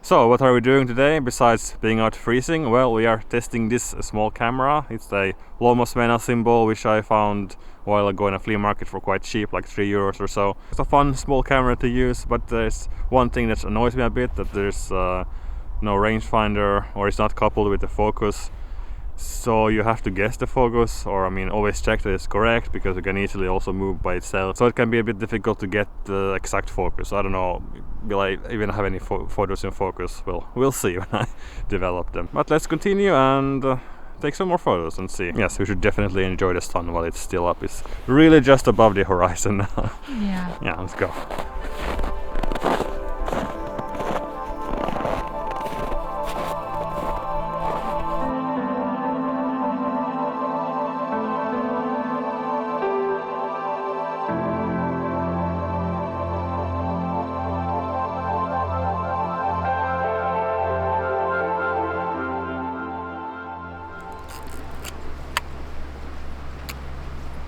So what are we doing today besides being out freezing? Well, we are testing this small camera. It's a Lomo Smena Symbol, which I found a while ago in a flea market for quite cheap, like €3 or so. It's a fun small camera to use, but there's one thing that annoys me a bit, that there's no rangefinder, or it's not coupled with the focus. So you have to guess the focus, or always check that it's correct, because it can easily also move by itself. So it can be a bit difficult to get the exact focus. I don't know, will I even have any photos in focus? Well, we'll see when I develop them. But let's continue and take some more photos and see. Yes, we should definitely enjoy the sun while it's still up. It's really just above the horizon now. Yeah, let's go.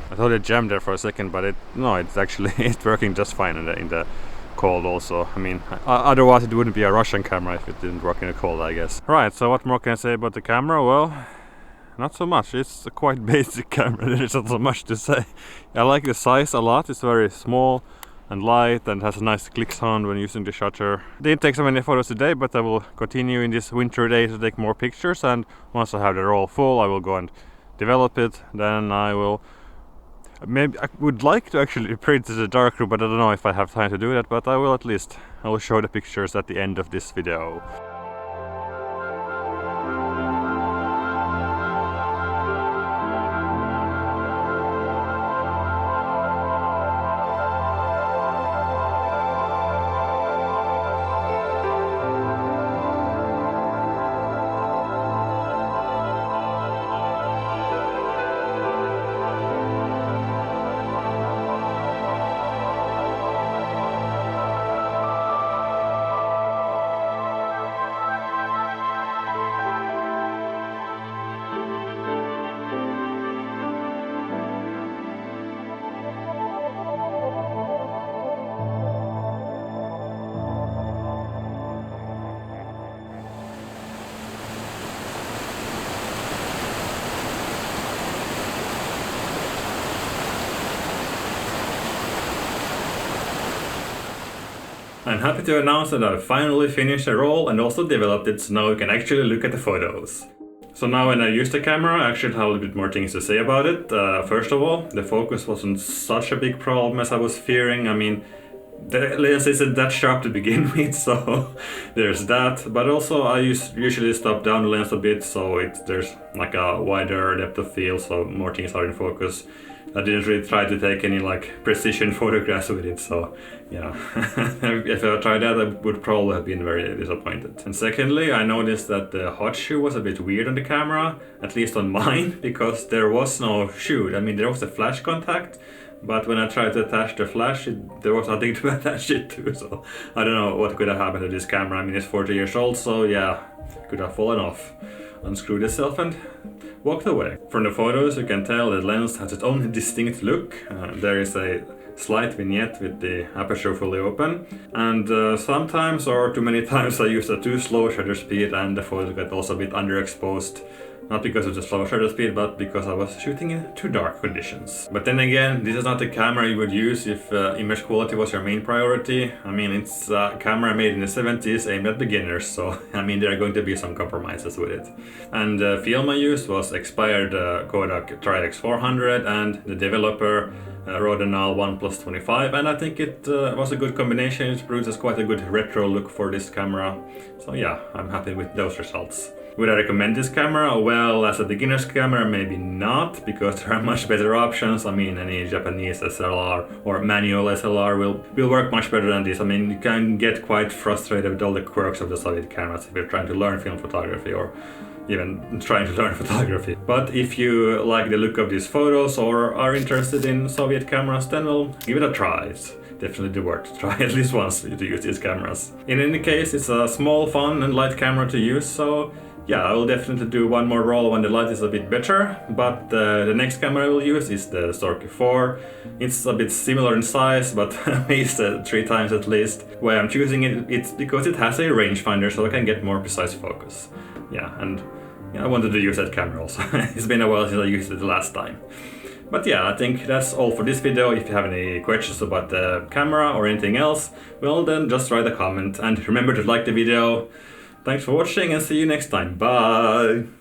I thought it jammed there for a second, but it's actually it's working just fine in the cold also. Otherwise it wouldn't be a Russian camera if it didn't work in the cold, I guess. Right, so what more can I say about the camera? Well, not so much. It's a quite basic camera. There's not so much to say. I like the size a lot. It's very small and light and has a nice click sound when using the shutter. Didn't take so many photos today, but I will continue in this winter day to take more pictures, and once I have the roll full I will go and develop it. Then maybe I would like to actually print the darkroom, but I don't know if I have time to do that, but I will show the pictures at the end of this video. I'm happy to announce that I've finally finished the roll and also developed it, so now you can actually look at the photos. So now when I use the camera, I actually have a little bit more things to say about it. First of all, the focus wasn't such a big problem as I was fearing. The lens isn't that sharp to begin with, so there's that. But also I usually stop down the lens a bit, so there's like a wider depth of field, so more things are in focus. I didn't really try to take any precision photographs with it, so yeah. If I tried that, I would probably have been very disappointed. And secondly, I noticed that the hot shoe was a bit weird on the camera, at least on mine, because there was no shoe. There was a flash contact, but when I tried to attach the flash, there was nothing to attach it to, so I don't know what could have happened to this camera. It's 40 years old, so yeah, could have fallen off, unscrewed itself and walked away. From the photos you can tell the lens has its own distinct look. There is a slight vignette with the aperture fully open, and sometimes, or too many times, I used a too slow shutter speed and the photos got also a bit underexposed. Not because of the slow shutter speed, but because I was shooting in too dark conditions. But then again, this is not the camera you would use if image quality was your main priority. It's a camera made in the 70s aimed at beginners, so there are going to be some compromises with it. And the film I used was expired Kodak Tri-X 400, and the developer Rodinal 1+25, and I think it was a good combination. It produces quite a good retro look for this camera. So yeah, I'm happy with those results. Would I recommend this camera? Well, as a beginner's camera, maybe not, because there are much better options. Any Japanese SLR or manual SLR will work much better than this. You can get quite frustrated with all the quirks of the Soviet cameras if you're trying to learn film photography or even trying to learn photography. But if you like the look of these photos or are interested in Soviet cameras, then we'll give it a try. It's definitely worth to try at least once to use these cameras. In any case, it's a small, fun and light camera to use, so yeah, I will definitely do one more roll when the light is a bit better, but the next camera I will use is the Storky 4. It's a bit similar in size, but weighs 3 times at least. Why I'm choosing it, it's because it has a rangefinder, so I can get more precise focus. Yeah, and yeah, I wanted to use that camera also. It's been a while since I used it the last time. But yeah, I think that's all for this video. If you have any questions about the camera or anything else, well then just write a comment, and remember to like the video. Thanks for watching and see you next time. Bye!